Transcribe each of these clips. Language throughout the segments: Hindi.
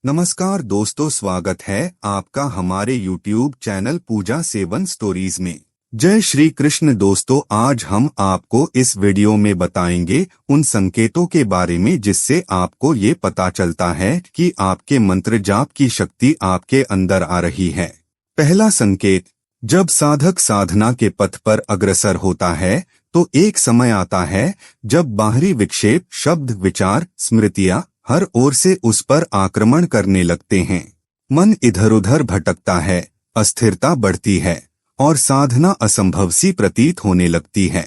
नमस्कार दोस्तों, स्वागत है आपका हमारे YouTube चैनल पूजा सेवन स्टोरीज में। जय श्री कृष्ण दोस्तों, आज हम आपको इस वीडियो में बताएंगे उन संकेतों के बारे में जिससे आपको ये पता चलता है कि आपके मंत्र जाप की शक्ति आपके अंदर आ रही है। पहला संकेत, जब साधक साधना के पथ पर अग्रसर होता है तो एक समय आता है जब बाहरी विक्षेप, शब्द, विचार, स्मृतियां हर ओर से उस पर आक्रमण करने लगते हैं। मन इधर उधर भटकता है, अस्थिरता बढ़ती है और साधना असंभव सी प्रतीत होने लगती है।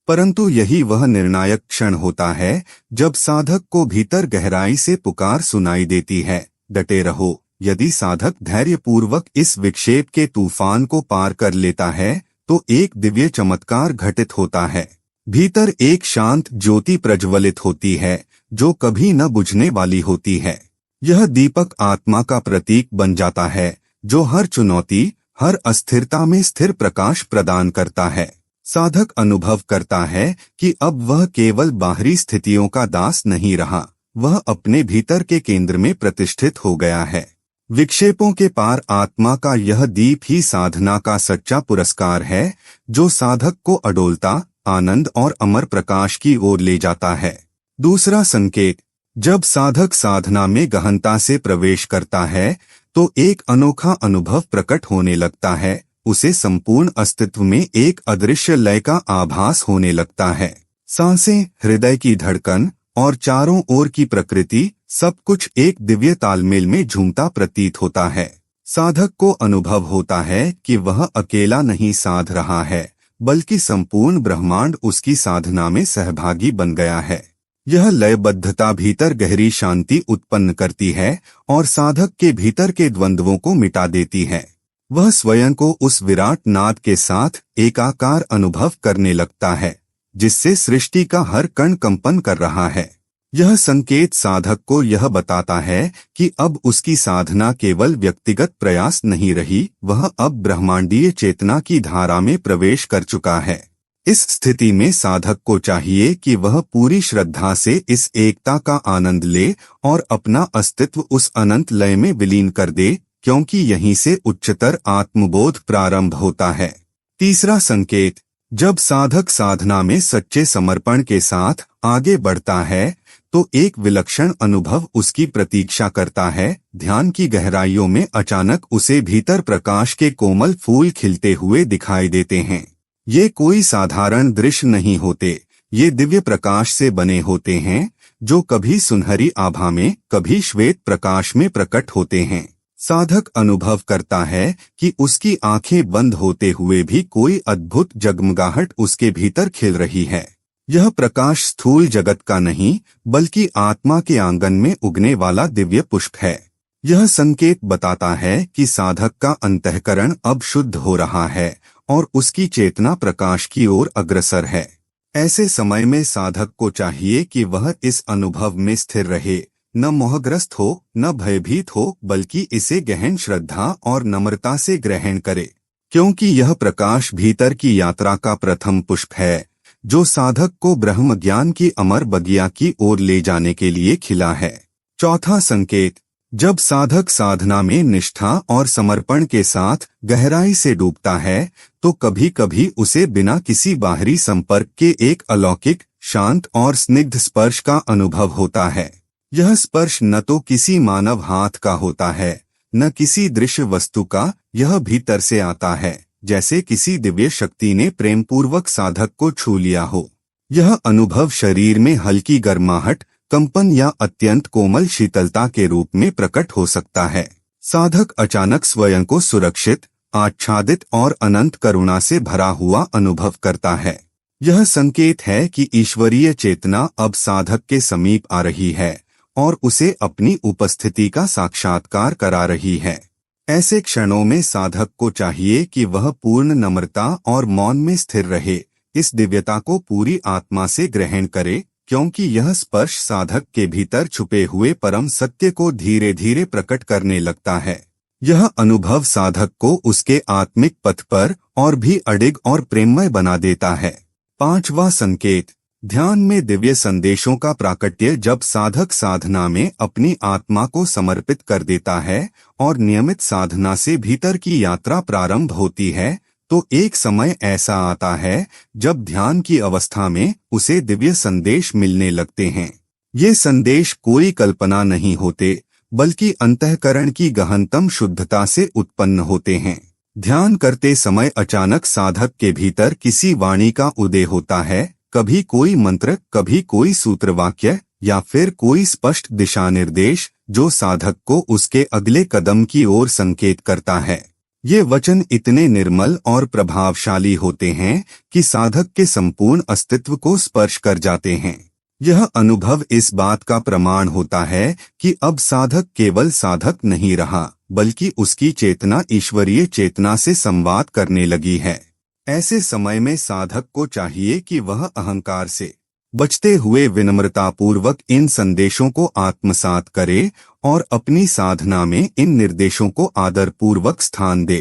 परंतु यही वह निर्णायक क्षण होता है जब साधक को भीतर गहराई से पुकार सुनाई देती है, डटे रहो। यदि साधक धैर्यपूर्वक इस विक्षेप के तूफान को पार कर लेता है तो एक दिव्य चमत्कार घटित होता है। भीतर एक शांत ज्योति प्रज्वलित होती है जो कभी न बुझने वाली होती है। यह दीपक आत्मा का प्रतीक बन जाता है जो हर चुनौती, हर अस्थिरता में स्थिर प्रकाश प्रदान करता है। साधक अनुभव करता है कि अब वह केवल बाहरी स्थितियों का दास नहीं रहा, वह अपने भीतर के केंद्र में प्रतिष्ठित हो गया है। विक्षेपों के पार आत्मा का यह दीप ही साधना का सच्चा पुरस्कार है जो साधक को अडोलता, आनंद और अमर प्रकाश की ओर ले जाता है। दूसरा संकेत, जब साधक साधना में गहनता से प्रवेश करता है तो एक अनोखा अनुभव प्रकट होने लगता है। उसे संपूर्ण अस्तित्व में एक अदृश्य लय का आभास होने लगता है। सांसें, हृदय की धड़कन और चारों ओर की प्रकृति, सब कुछ एक दिव्य तालमेल में झूमता प्रतीत होता है। साधक को अनुभव होता है कि वह अकेला नहीं साध रहा है, बल्कि संपूर्ण ब्रह्मांड उसकी साधना में सहभागी बन गया है। यह लयबद्धता भीतर गहरी शांति उत्पन्न करती है और साधक के भीतर के द्वंद्वों को मिटा देती है। वह स्वयं को उस विराट नाद के साथ एकाकार अनुभव करने लगता है जिससे सृष्टि का हर कण कंपन कर रहा है। यह संकेत साधक को यह बताता है कि अब उसकी साधना केवल व्यक्तिगत प्रयास नहीं रही, वह अब ब्रह्मांडीय चेतना की धारा में प्रवेश कर चुका है। इस स्थिति में साधक को चाहिए कि वह पूरी श्रद्धा से इस एकता का आनंद ले और अपना अस्तित्व उस अनंत लय में विलीन कर दे, क्योंकि यहीं से उच्चतर आत्मबोध प्रारंभ होता है। तीसरा संकेत, जब साधक साधना में सच्चे समर्पण के साथ आगे बढ़ता है तो एक विलक्षण अनुभव उसकी प्रतीक्षा करता है। ध्यान की गहराइयों में अचानक उसे भीतर प्रकाश के कोमल फूल खिलते हुए दिखाई देते हैं। ये कोई साधारण दृश्य नहीं होते, ये दिव्य प्रकाश से बने होते हैं जो कभी सुनहरी आभा में, कभी श्वेत प्रकाश में प्रकट होते हैं। साधक अनुभव करता है कि उसकी आंखें बंद होते हुए भी कोई अद्भुत जगमगाहट उसके भीतर खिल रही है। यह प्रकाश स्थूल जगत का नहीं, बल्कि आत्मा के आंगन में उगने वाला दिव्य पुष्प है। यह संकेत बताता है कि साधक का अंतःकरण अब शुद्ध हो रहा है और उसकी चेतना प्रकाश की ओर अग्रसर है। ऐसे समय में साधक को चाहिए कि वह इस अनुभव में स्थिर रहे, न मोहग्रस्त हो, न भयभीत हो, बल्कि इसे गहन श्रद्धा और नम्रता से ग्रहण करे, क्योंकि यह प्रकाश भीतर की यात्रा का प्रथम पुष्प है जो साधक को ब्रह्म ज्ञान की अमर बगिया की ओर ले जाने के लिए खिला है। चौथा संकेत, जब साधक साधना में निष्ठा और समर्पण के साथ गहराई से डूबता है तो कभी कभी उसे बिना किसी बाहरी संपर्क के एक अलौकिक, शांत और स्निग्ध स्पर्श का अनुभव होता है। यह स्पर्श न तो किसी मानव हाथ का होता है, न किसी दृश्य वस्तु का, यह भीतर से आता है, जैसे किसी दिव्य शक्ति ने प्रेमपूर्वक साधक को छू लिया हो। यह अनुभव शरीर में हल्की गर्माहट, कंपन या अत्यंत कोमल शीतलता के रूप में प्रकट हो सकता है। साधक अचानक स्वयं को सुरक्षित, आच्छादित और अनंत करुणा से भरा हुआ अनुभव करता है। यह संकेत है कि ईश्वरीय चेतना अब साधक के समीप आ रही है और उसे अपनी उपस्थिति का साक्षात्कार करा रही है। ऐसे क्षणों में साधक को चाहिए कि वह पूर्ण नम्रता और मौन में स्थिर रहे, इस दिव्यता को पूरी आत्मा से ग्रहण करे, क्योंकि यह स्पर्श साधक के भीतर छुपे हुए परम सत्य को धीरे धीरे प्रकट करने लगता है। यह अनुभव साधक को उसके आत्मिक पथ पर और भी अडिग और प्रेममय बना देता है। पांचवा संकेत, ध्यान में दिव्य संदेशों का प्राकट्य जब साधक साधना में अपनी आत्मा को समर्पित कर देता है और नियमित साधना से भीतर की यात्रा प्रारंभ होती है, तो एक समय ऐसा आता है जब ध्यान की अवस्था में उसे दिव्य संदेश मिलने लगते हैं। ये संदेश कोई कल्पना नहीं होते, बल्कि अंतःकरण की गहनतम शुद्धता से उत्पन्न होते हैं। ध्यान करते समय अचानक साधक के भीतर किसी वाणी का उदय होता है, कभी कोई मंत्र, कभी कोई सूत्र वाक्य या फिर कोई स्पष्ट दिशा निर्देश जो साधक को उसके अगले कदम की ओर संकेत करता है। ये वचन इतने निर्मल और प्रभावशाली होते हैं कि साधक के संपूर्ण अस्तित्व को स्पर्श कर जाते हैं। यह अनुभव इस बात का प्रमाण होता है कि अब साधक केवल साधक नहीं रहा, बल्कि उसकी चेतना ईश्वरीय चेतना से संवाद करने लगी है। ऐसे समय में साधक को चाहिए कि वह अहंकार से बचते हुए विनम्रतापूर्वक इन संदेशों को आत्मसात करे और अपनी साधना में इन निर्देशों को आदरपूर्वक स्थान दे,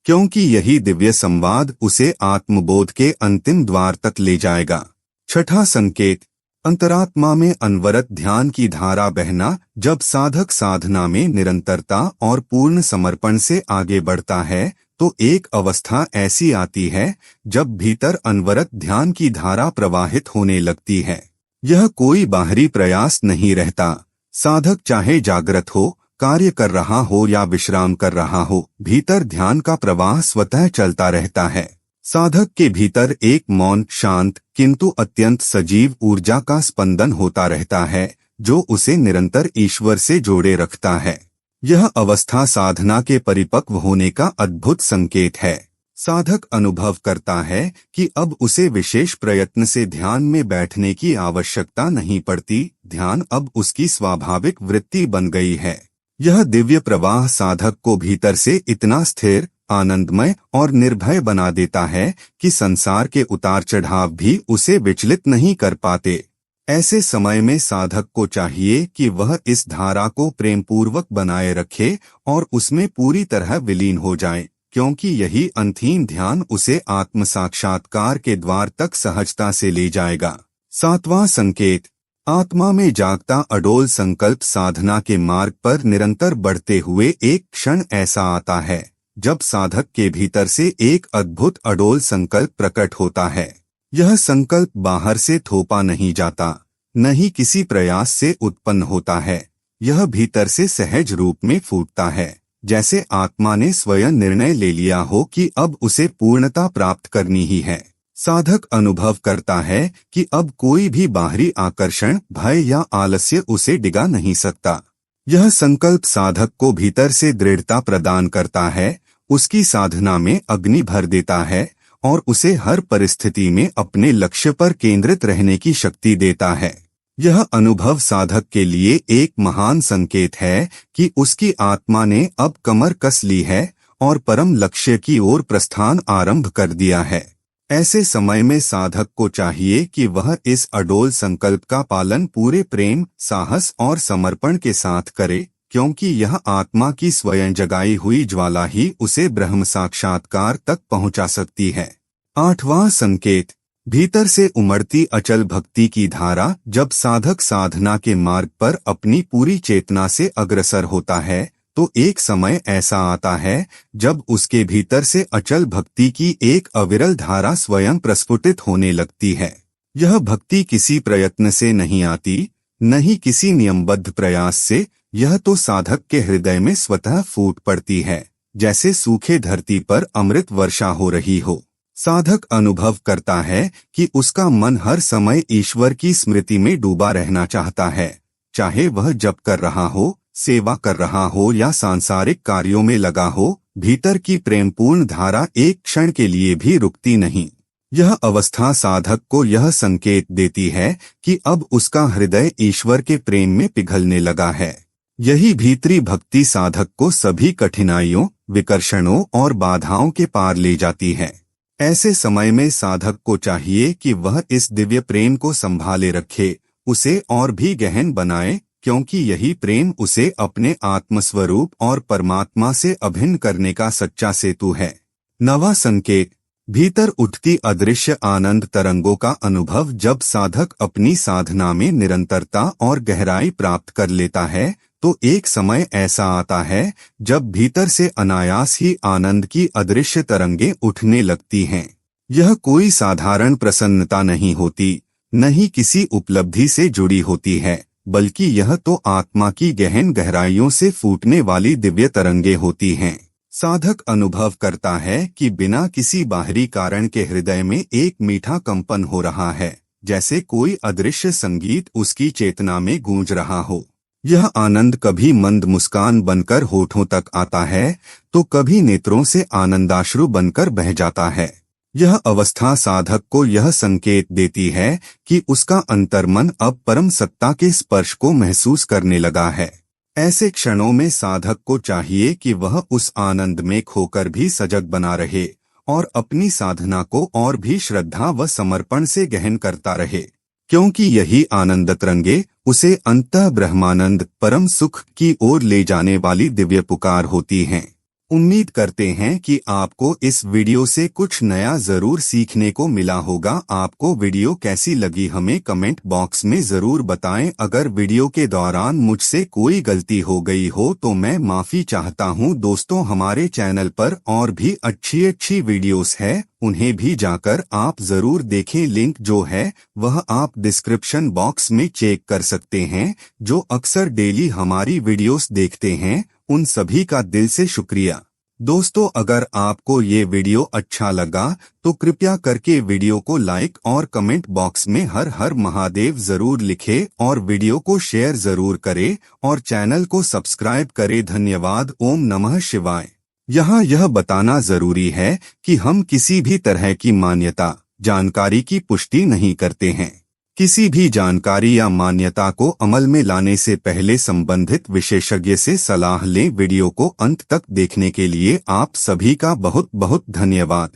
क्योंकि यही दिव्य संवाद उसे आत्मबोध के अंतिम द्वार तक ले जाएगा। छठा संकेत, अंतरात्मा में अनवरत ध्यान की धारा बहना। जब साधक साधना में निरंतरता और पूर्ण समर्पण से आगे बढ़ता है, तो एक अवस्था ऐसी आती है जब भीतर अनवरत ध्यान की धारा प्रवाहित होने लगती है। यह कोई बाहरी प्रयास नहीं रहता। साधक चाहे जागृत हो, कार्य कर रहा हो या विश्राम कर रहा हो, भीतर ध्यान का प्रवाह स्वतः चलता रहता है। साधक के भीतर एक मौन, शांत किंतु अत्यंत सजीव ऊर्जा का स्पंदन होता रहता है, जो उसे निरंतर ईश्वर से जोड़े रखता है। यह अवस्था साधना के परिपक्व होने का अद्भुत संकेत है। साधक अनुभव करता है कि अब उसे विशेष प्रयत्न से ध्यान में बैठने की आवश्यकता नहीं पड़ती, ध्यान अब उसकी स्वाभाविक वृत्ति बन गई है। यह दिव्य प्रवाह साधक को भीतर से इतना स्थिर, आनंदमय और निर्भय बना देता है कि संसार के उतार चढ़ाव भी उसे विचलित नहीं कर पाते। ऐसे समय में साधक को चाहिए कि वह इस धारा को प्रेमपूर्वक बनाए रखे और उसमें पूरी तरह विलीन हो जाए, क्योंकि यही अंतहीन ध्यान उसे आत्म साक्षात्कार के द्वार तक सहजता से ले जाएगा। सातवां संकेत, आत्मा में जागता अडोल संकल्प। साधना के मार्ग पर निरंतर बढ़ते हुए एक क्षण ऐसा आता है जब साधक के भीतर से एक अद्भुत अडोल संकल्प प्रकट होता है। यह संकल्प बाहर से थोपा नहीं जाता, न ही किसी प्रयास से उत्पन्न होता है। यह भीतर से सहज रूप में फूटता है, जैसे आत्मा ने स्वयं निर्णय ले लिया हो कि अब उसे पूर्णता प्राप्त करनी ही है। साधक अनुभव करता है कि अब कोई भी बाहरी आकर्षण, भय या आलस्य उसे डिगा नहीं सकता। यह संकल्प साधक को भीतर से दृढ़ता प्रदान करता है, उसकी साधना में अग्नि भर देता है और उसे हर परिस्थिति में अपने लक्ष्य पर केंद्रित रहने की शक्ति देता है। यह अनुभव साधक के लिए एक महान संकेत है कि उसकी आत्मा ने अब कमर कस ली है और परम लक्ष्य की ओर प्रस्थान आरंभ कर दिया है। ऐसे समय में साधक को चाहिए कि वह इस अडोल संकल्प का पालन पूरे प्रेम, साहस और समर्पण के साथ करे, क्योंकि यह आत्मा की स्वयं जगाई हुई ज्वाला ही उसे ब्रह्म साक्षात्कार तक पहुंचा सकती है। आठवां संकेत, भीतर से उमड़ती अचल भक्ति की धारा। जब साधक साधना के मार्ग पर अपनी पूरी चेतना से अग्रसर होता है, तो एक समय ऐसा आता है जब उसके भीतर से अचल भक्ति की एक अविरल धारा स्वयं प्रस्फुटित होने लगती है। यह भक्ति किसी प्रयत्न से नहीं आती, न ही किसी नियमबद्ध प्रयास से। यह तो साधक के हृदय में स्वतः फूट पड़ती है, जैसे सूखे धरती पर अमृत वर्षा हो रही हो। साधक अनुभव करता है कि उसका मन हर समय ईश्वर की स्मृति में डूबा रहना चाहता है, चाहे वह जप कर रहा हो, सेवा कर रहा हो या सांसारिक कार्यों में लगा हो। भीतर की प्रेमपूर्ण धारा एक क्षण के लिए भी रुकती नहीं। यह अवस्था साधक को यह संकेत देती है कि अब उसका हृदय ईश्वर के प्रेम में पिघलने लगा है। यही भीतरी भक्ति साधक को सभी कठिनाइयों, विकर्षणों और बाधाओं के पार ले जाती है। ऐसे समय में साधक को चाहिए कि वह इस दिव्य प्रेम को संभाले रखे, उसे और भी गहन बनाए, क्योंकि यही प्रेम उसे अपने आत्मस्वरूप और परमात्मा से अभिन्न करने का सच्चा सेतु है। नवा संकेत, भीतर उठती अदृश्य आनंद तरंगों का अनुभव जब साधक अपनी साधना में निरंतरता और गहराई प्राप्त कर लेता है तो एक समय ऐसा आता है जब भीतर से अनायास ही आनंद की अदृश्य तरंगें उठने लगती हैं। यह कोई साधारण प्रसन्नता नहीं होती, न ही किसी उपलब्धि से जुड़ी होती है, बल्कि यह तो आत्मा की गहन गहराइयों से फूटने वाली दिव्य तरंगें होती हैं। साधक अनुभव करता है कि बिना किसी बाहरी कारण के हृदय में एक मीठा कंपन हो रहा है, जैसे कोई अदृश्य संगीत उसकी चेतना में गूंज रहा हो। यह आनंद कभी मंद मुस्कान बनकर होठों तक आता है तो कभी नेत्रों से आनंदाश्रु बनकर बह जाता है। यह अवस्था साधक को यह संकेत देती है कि उसका अंतर्मन अब परम सत्ता के स्पर्श को महसूस करने लगा है। ऐसे क्षणों में साधक को चाहिए कि वह उस आनंद में खोकर भी सजग बना रहे और अपनी साधना को और भी श्रद्धा व समर्पण से गहन करता रहे, क्योंकि यही आनंद तरंगे उसे अंतः ब्रह्मानंद परम सुख की ओर ले जाने वाली दिव्य पुकार होती हैं। उम्मीद करते हैं कि आपको इस वीडियो से कुछ नया जरूर सीखने को मिला होगा। आपको वीडियो कैसी लगी हमें कमेंट बॉक्स में जरूर बताएं। अगर वीडियो के दौरान मुझसे कोई गलती हो गई हो तो मैं माफी चाहता हूं। दोस्तों, हमारे चैनल पर और भी अच्छी वीडियोस है, उन्हें भी जाकर आप जरूर देखें। लिंक जो है वह आप डिस्क्रिप्शन बॉक्स में चेक कर सकते हैं। जो अक्सर डेली हमारी वीडियोस देखते हैं उन सभी का दिल से शुक्रिया। दोस्तों, अगर आपको ये वीडियो अच्छा लगा तो कृपया करके वीडियो को लाइक और कमेंट बॉक्स में हर हर महादेव जरूर लिखें और वीडियो को शेयर जरूर करें और चैनल को सब्सक्राइब करें। धन्यवाद। ओम नमः शिवाय। यहाँ यह बताना जरूरी है कि हम किसी भी तरह की मान्यता जानकारी की पुष्टि नहीं करते हैं। किसी भी जानकारी या मान्यता को अमल में लाने से पहले संबंधित विशेषज्ञ से सलाह लें। वीडियो को अंत तक देखने के लिए आप सभी का बहुत बहुत धन्यवाद।